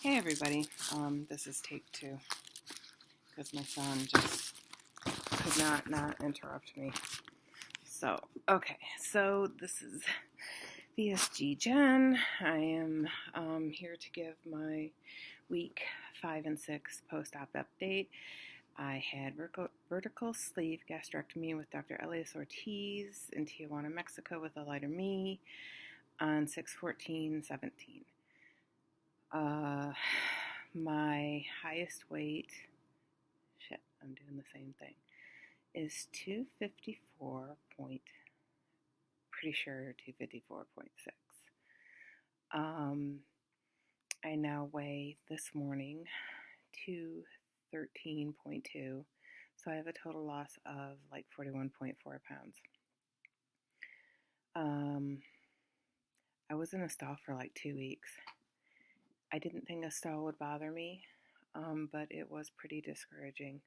Hey everybody, this is take two because my son just could not interrupt me. So this is VSG Jen. I am here to give my week 5 and 6 post-op update. I had vertical sleeve gastrectomy with Dr. Elias Ortiz in Tijuana, Mexico with a lighter me on 6/14/17. My highest weight, I'm doing the same thing, is 254 point, pretty sure 254.6. I now weigh this morning 213.2, so I have a total loss of like 41.4 pounds. I was in a stall for like 2 weeks. I didn't think a stall would bother me, but it was pretty discouraging.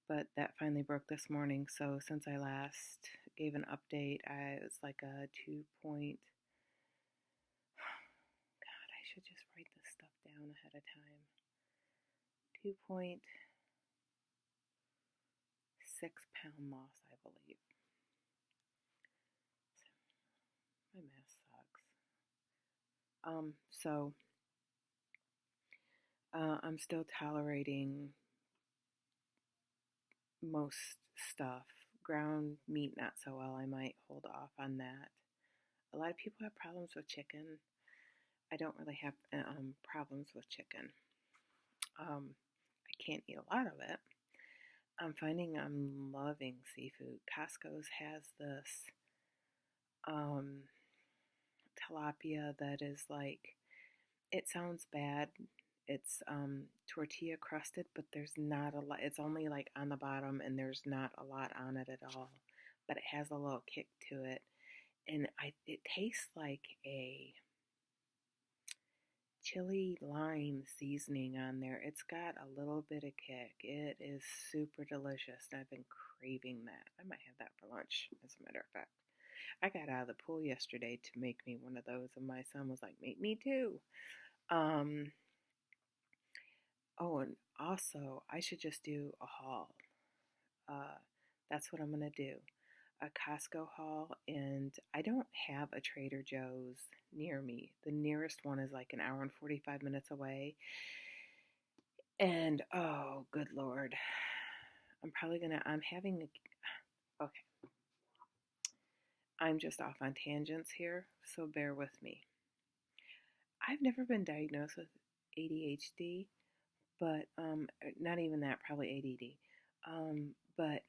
But that finally broke this morning, so since I last gave an update, it was like a 2 point, God, I should just write this stuff down ahead of time, 2.6 pound loss, I believe. My math sucks. I'm still tolerating most stuff. Ground meat, not so well. I might hold off on that. A lot of people have problems with chicken. I don't really have problems with chicken. I can't eat a lot of it. I'm finding I'm loving seafood. Costco's has this tilapia that is like, it sounds bad. It's tortilla crusted, but there's not a lot. It's only like on the bottom, and there's not a lot on it at all. But it has a little kick to it, and it tastes like a chili lime seasoning on there. It's got a little bit of kick. It is super delicious, and I've been craving that. I might have that for lunch, as a matter of fact. I got out of the pool yesterday to make me one of those, and my son was like, "Make me too." Oh, and also, I should just do a haul. That's what I'm going to do. A Costco haul, and I don't have a Trader Joe's near me. The nearest one is like an hour and 45 minutes away. And, oh, good Lord. Okay. I'm just off on tangents here, so bear with me. I've never been diagnosed with ADHD, but not even that, probably ADD. But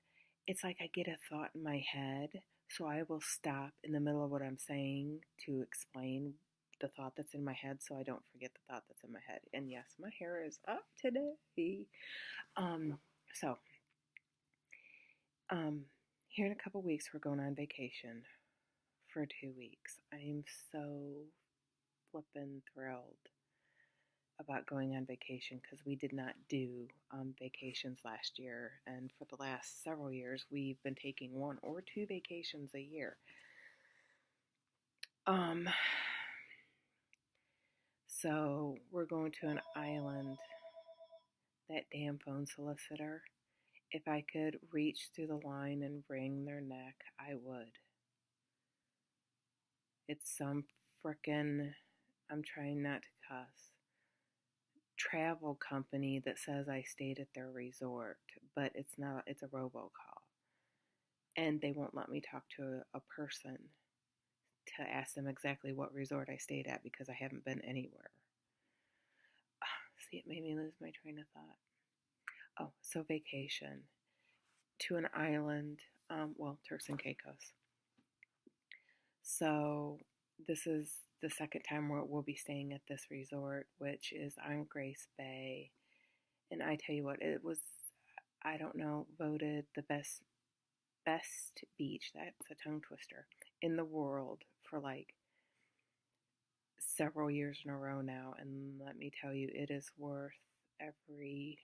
it's like I get a thought in my head, so I will stop in the middle of what I'm saying to explain the thought that's in my head, so I don't forget the thought that's in my head. And yes, my hair is up today. Here in a couple weeks, we're going on vacation for 2 weeks. I am so flippin' thrilled about going on vacation because we did not do vacations last year, and for the last several years we've been taking 1 or 2 vacations a year. So we're going to an island. That damn phone solicitor, if I could reach through the line and wring their neck, I would. It's some frickin', I'm trying not to cuss, travel company that says I stayed at their resort, but it's not, it's a robocall. And they won't let me talk to a person to ask them exactly what resort I stayed at because I haven't been anywhere. See, it made me lose my train of thought. Oh, so vacation to an island, Turks and Caicos. So this is the second time we'll be staying at this resort, which is on Grace Bay. And I tell you what, it was, I don't know, voted the best beach, that's a tongue twister, in the world for like several years in a row now. And let me tell you, it is worth every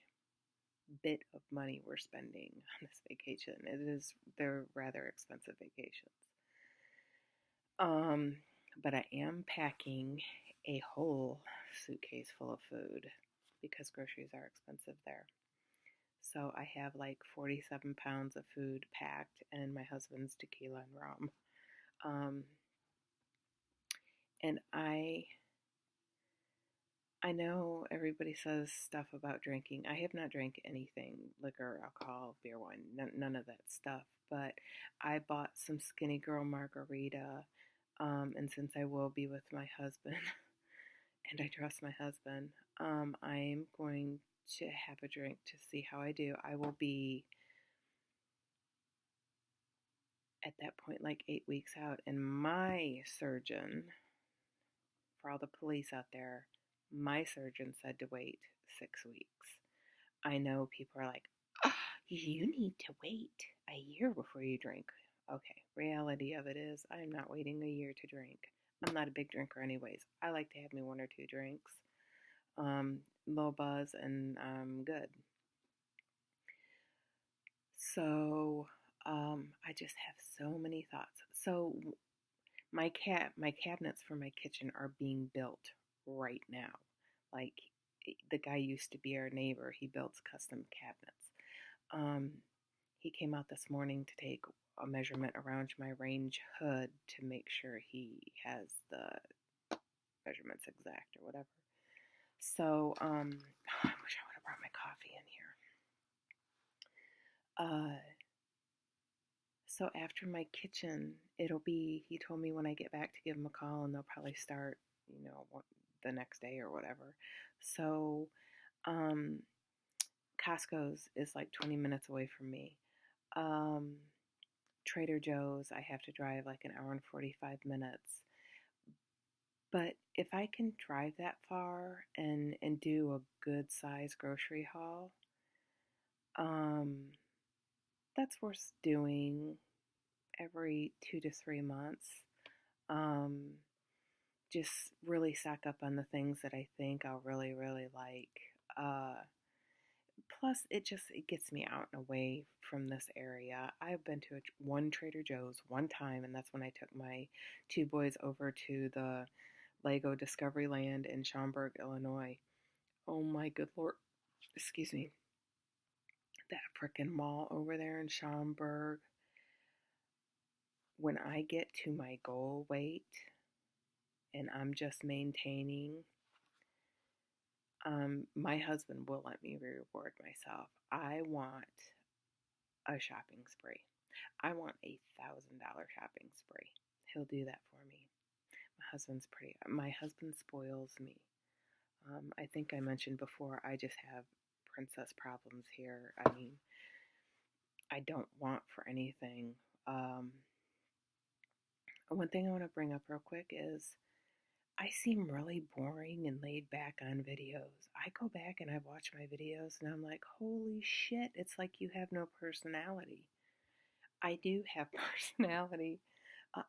bit of money we're spending on this vacation. They're rather expensive vacations. but I am packing a whole suitcase full of food because groceries are expensive there. So I have like 47 pounds of food packed and my husband's tequila and rum. Um, and I know everybody says stuff about drinking. I have not drank anything, liquor, alcohol, beer, wine, none of that stuff. But I bought some Skinny Girl margarita. And since I will be with my husband, and I trust my husband, I'm going to have a drink to see how I do. I will be at that point like 8 weeks out, and my surgeon, for all the police out there, my surgeon said to wait 6 weeks. I know people are like, oh, you need to wait a year before you drink. Okay, reality of it is I'm not waiting a year to drink. I'm not a big drinker anyways. I like to have me one or two drinks, low buzz, and I'm good. So I just have so many thoughts. So my cabinets for my kitchen are being built right now. Like the guy used to be our neighbor. He builds custom cabinets. He came out this morning to take a measurement around my range hood to make sure he has the measurements exact or whatever. So I wish I would have brought my coffee in here. So after my kitchen, it'll be, he told me when I get back to give him a call and they'll probably start, the next day or whatever. So, Costco's is like 20 minutes away from me. Trader Joe's, I have to drive like an hour and 45 minutes. But if I can drive that far and do a good size grocery haul, that's worth doing every 2 to 3 months. Just really stock up on the things that I think I'll really, really like. Plus, it gets me out and away from this area. I've been to one Trader Joe's one time, and that's when I took my two boys over to the Lego Discovery Land in Schaumburg, Illinois. Oh my good Lord. Excuse me. That frickin' mall over there in Schaumburg. When I get to my goal weight and I'm just maintaining, my husband will let me reward myself. I want a shopping spree. I want $1,000 shopping spree. He'll do that for me. My husband spoils me. I think I mentioned before, I just have princess problems here. I mean, I don't want for anything. One thing I want to bring up real quick is I seem really boring and laid back on videos. I go back and I watch my videos and I'm like, holy shit, it's like you have no personality. I do have personality.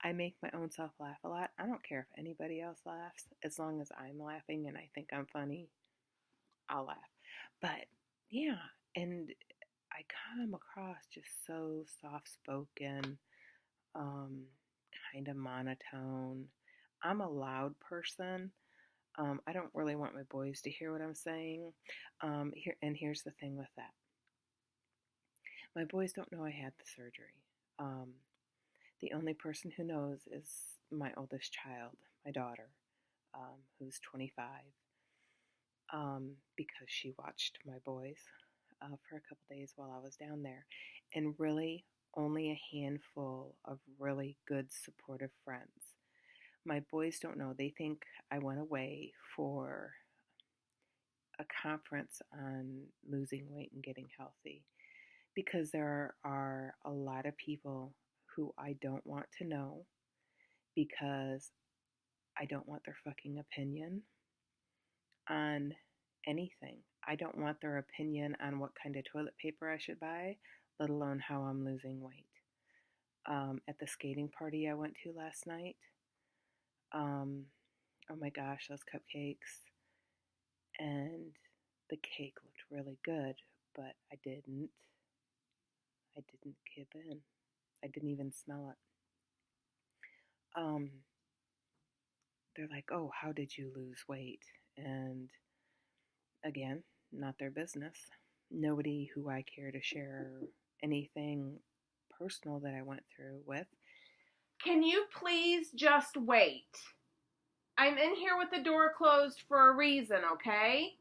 I make my own self laugh a lot. I don't care if anybody else laughs. As long as I'm laughing and I think I'm funny, I'll laugh. But yeah, and I come across just so soft spoken, kind of monotone. I'm a loud person. I don't really want my boys to hear what I'm saying. Here's the thing with that. My boys don't know I had the surgery. The only person who knows is my oldest child, my daughter, who's 25, because she watched my boys for a couple days while I was down there. And really, only a handful of really good, supportive friends. My boys don't know. They think I went away for a conference on losing weight and getting healthy, because there are a lot of people who I don't want to know because I don't want their fucking opinion on anything. I don't want their opinion on what kind of toilet paper I should buy, let alone how I'm losing weight. At the skating party I went to last night, oh my gosh, those cupcakes. And the cake looked really good, but I didn't give in. I didn't even smell it. they're like, oh, how did you lose weight? And again, not their business. Nobody who I care to share anything personal that I went through with. Can you please just wait? I'm in here with the door closed for a reason, okay?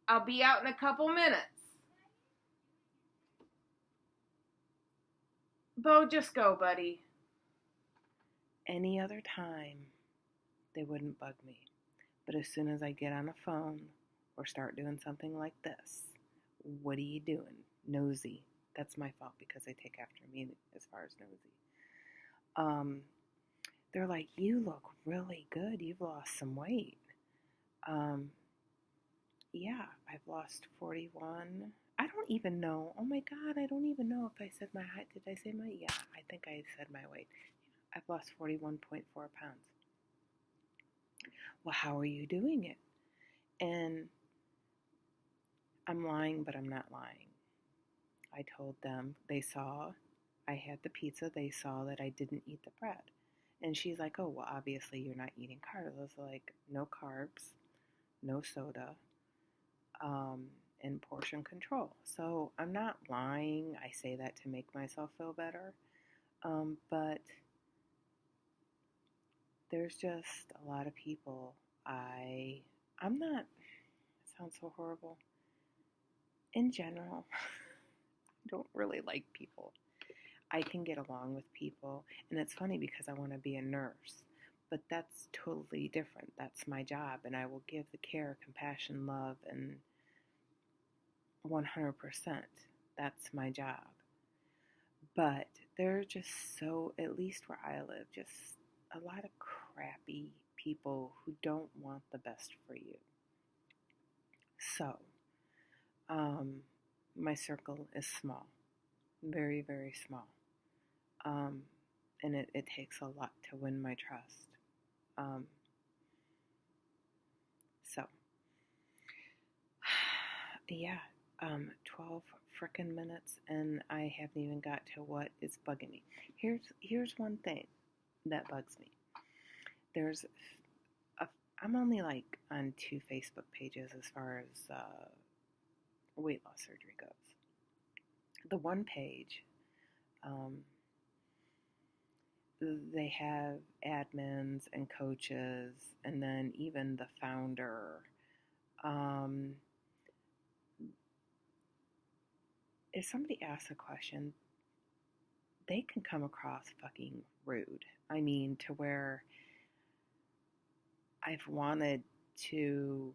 I'll be out in a couple minutes. Bo, just go, buddy. Any other time, they wouldn't bug me. But as soon as I get on a phone or start doing something like this, what are you doing? Nosy. That's my fault because they take after me as far as nosy. They're like, you look really good. You've lost some weight. Yeah, I've lost 41. I don't even know. Oh my God, I don't even know if I said my height. Did I say my? Yeah, I think I said my weight. I've lost 41.4 pounds. Well, how are you doing it? And I'm lying, but I'm not lying. I told them, they saw I had the pizza. They saw that I didn't eat the bread. And she's like, oh, well, obviously you're not eating carbs. I was like, no carbs, no soda, and portion control. So I'm not lying. I say that to make myself feel better. But there's just a lot of people I'm not, it sounds so horrible. In general, I don't really like people. I can get along with people, and it's funny because I want to be a nurse, but that's totally different. That's my job, and I will give the care, compassion, love, and 100%. That's my job. But there are just so, at least where I live, just a lot of crappy people who don't want the best for you. So, my circle is small, very, very small. And it takes a lot to win my trust. So, yeah, 12 frickin' minutes, and I haven't even got to what is bugging me. Here's one thing that bugs me. I'm only like on 2 Facebook pages as far as weight loss surgery goes. The one page, they have admins and coaches, and then even the founder. If somebody asks a question, they can come across fucking rude. I mean, to where I've wanted to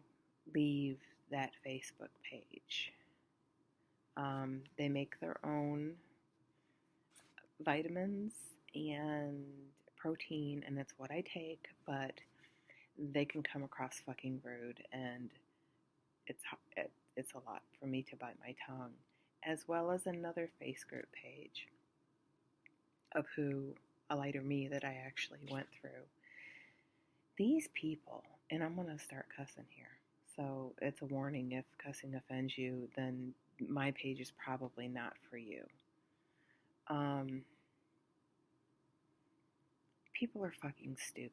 leave that Facebook page. They make their own vitamins and protein, and it's what I take, but they can come across fucking rude, and it's a lot for me to bite my tongue, as well as another face group page of who a lighter me that I actually went through. These people, and I'm going to start cussing here, so it's a warning. If cussing offends you, then my page is probably not for you. People are fucking stupid.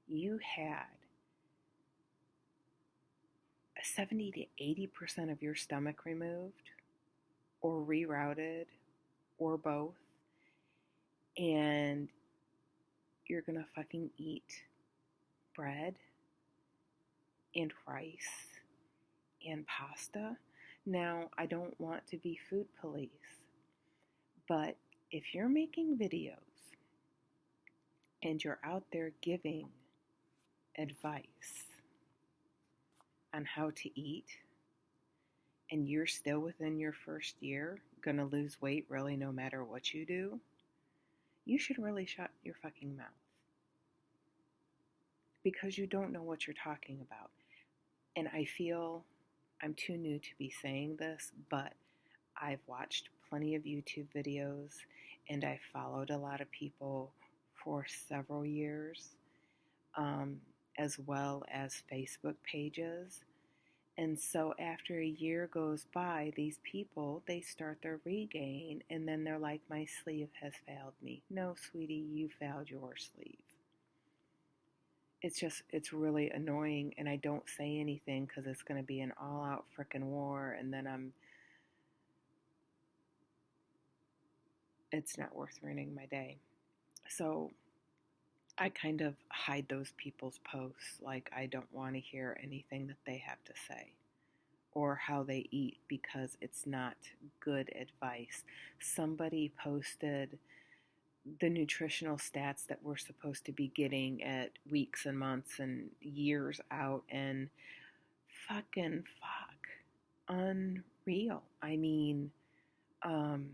You had 70 to 80% of your stomach removed or rerouted or both, and you're gonna fucking eat bread and rice and pasta. Now, I don't want to be food police, but if you're making videos and you're out there giving advice on how to eat, and you're still within your first year gonna lose weight really no matter what you do, you should really shut your fucking mouth. Because you don't know what you're talking about. And I feel I'm too new to be saying this, but I've watched plenty of YouTube videos, and I followed a lot of people for several years, as well as Facebook pages. And so after a year goes by, these people, they start their regain, and then they're like, my sleeve has failed me. No, sweetie, you failed your sleeve. it's really annoying, and I don't say anything because it's going to be an all out frickin' war, and then it's not worth ruining my day. So I kind of hide those people's posts. Like, I don't want to hear anything that they have to say or how they eat because it's not good advice. Somebody posted the nutritional stats that we're supposed to be getting at weeks and months and years out, and fucking fuck. Unreal. I mean, um,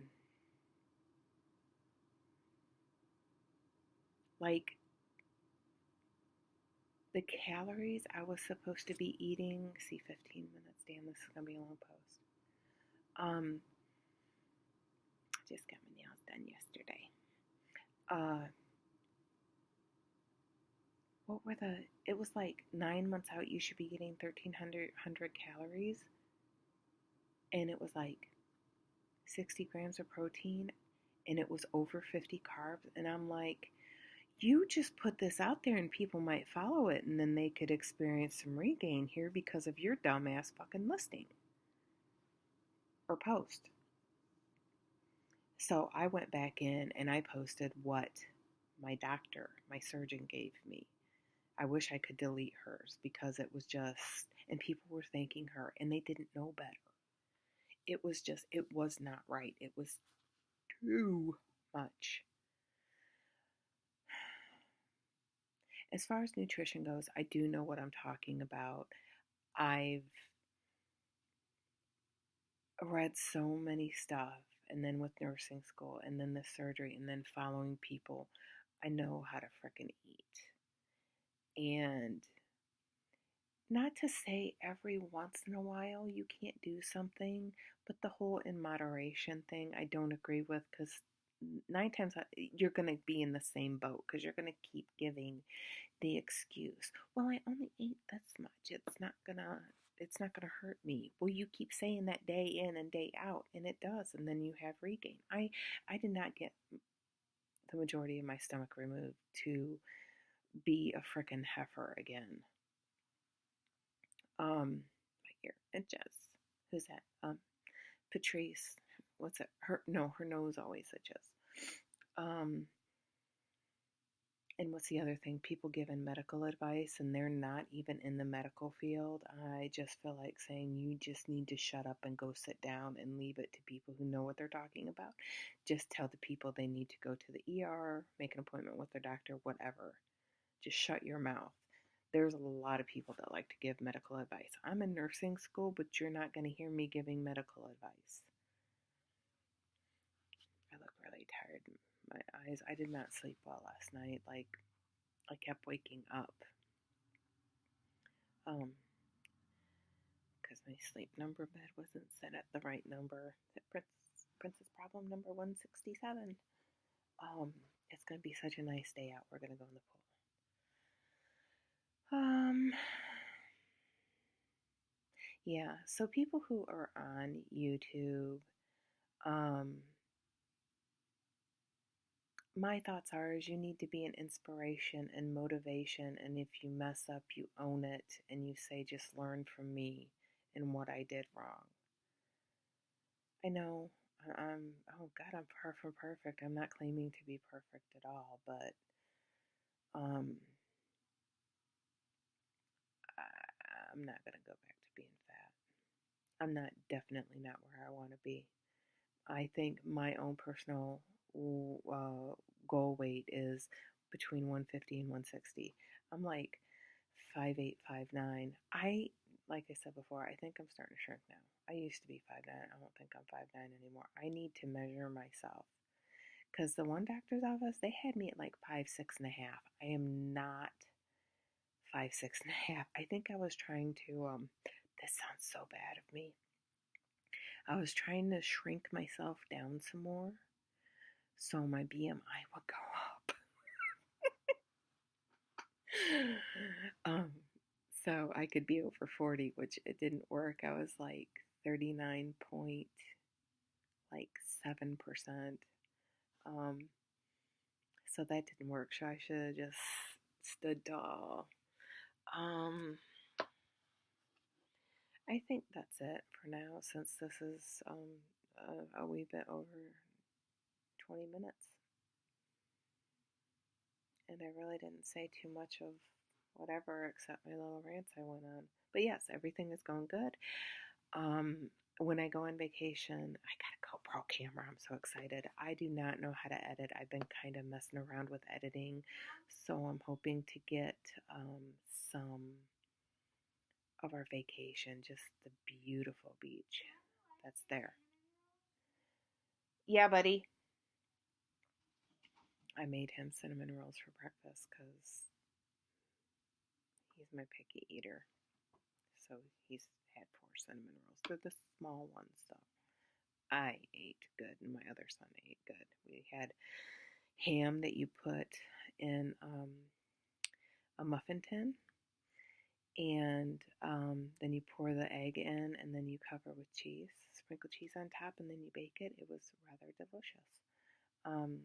like the calories I was supposed to be eating. See, 15 minutes. Damn, this is gonna be a long post. Um, just got my nails done yesterday. Uh, what were the? It was like 9 months out. You should be getting 1,300 calories, and it was like 60 grams of protein, and it was over 50 carbs, and I'm like, you just put this out there and people might follow it, and then they could experience some regain here because of your dumbass fucking listing or post. So I went back in and I posted what my surgeon gave me. I wish I could delete hers because it was just, and people were thanking her and they didn't know better. It was not right. It was too much. As far as nutrition goes, I do know what I'm talking about. I've read so many stuff, and then with nursing school, and then the surgery, and then following people, I know how to frickin' eat. And not to say every once in a while you can't do something, but the whole in moderation thing I don't agree with because 9 times you're going to be in the same boat because you're going to keep giving the excuse, well, I only ate this much. It's not gonna hurt me. Well, you keep saying that day in and day out, and it does, and then you have regain. I did not get the majority of my stomach removed to be a frickin' heifer again. Right here, and Jess, who's that? Patrice. What's it? Her nose always itches. Um, And what's the other thing? People giving medical advice and they're not even in the medical field. I just feel like saying you just need to shut up and go sit down and leave it to people who know what they're talking about. Just tell the people they need to go to the ER, make an appointment with their doctor, whatever. Just shut your mouth. There's a lot of people that like to give medical advice. I'm in nursing school, but you're not going to hear me giving medical advice. I look really tired. My eyes, I did not sleep well last night. Like, I kept waking up. Because my sleep number bed wasn't set at the right number. Princess problem number 167. It's gonna be such a nice day out. We're gonna go in the pool. Yeah. So people who are on YouTube, um, my thoughts are is you need to be an inspiration and motivation, and if you mess up, you own it and you say, just learn from me and what I did wrong. I know oh God, I'm far from perfect. I'm not claiming to be perfect at all, but um, I'm not gonna go back to being fat. I'm not definitely not where I want to be. I think my own personal goal weight is between 150 and 160. I'm like 5'8", 5'9". Like I said before, I think I'm starting to shrink now. I used to be 5'9". I don't think I'm 5'9" anymore. I need to measure myself. Because the one doctor's office, they had me at like 5'6.5". I am not 5'6.5". I think I was trying to, this sounds so bad of me. I was trying to shrink myself down some more so my BMI would go up. So I could be over 40, which it didn't work. I was like 39.7%. So that didn't work. So I should have just stood tall. Um, I think that's it for now, since this is a wee bit over 20 minutes. And I really didn't say too much of whatever except my little rants I went on. But yes, everything is going good. When I go on vacation, I got a GoPro camera. I'm so excited. I do not know how to edit. I've been kind of messing around with editing, so I'm hoping to get some of our vacation, just the beautiful beach that's there. Yeah, buddy. I made him cinnamon rolls for breakfast because he's my picky eater. So he's had 4 cinnamon rolls. They're the small ones, though. I ate good, and my other son ate good. We had ham that you put in a muffin tin, and then you pour the egg in, and then you cover with cheese, sprinkle cheese on top, and then you bake it. It was rather delicious. Um,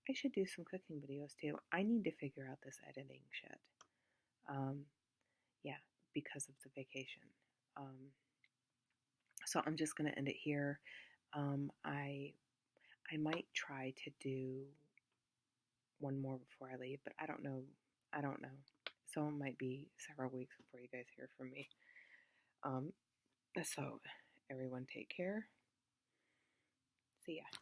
I should do some cooking videos too. I need to figure out this editing shit. Yeah, because of the vacation. So I'm just gonna end it here. I might try to do one more before I leave, but I don't know. I don't know. So it might be several weeks before you guys hear from me. So everyone take care. See ya.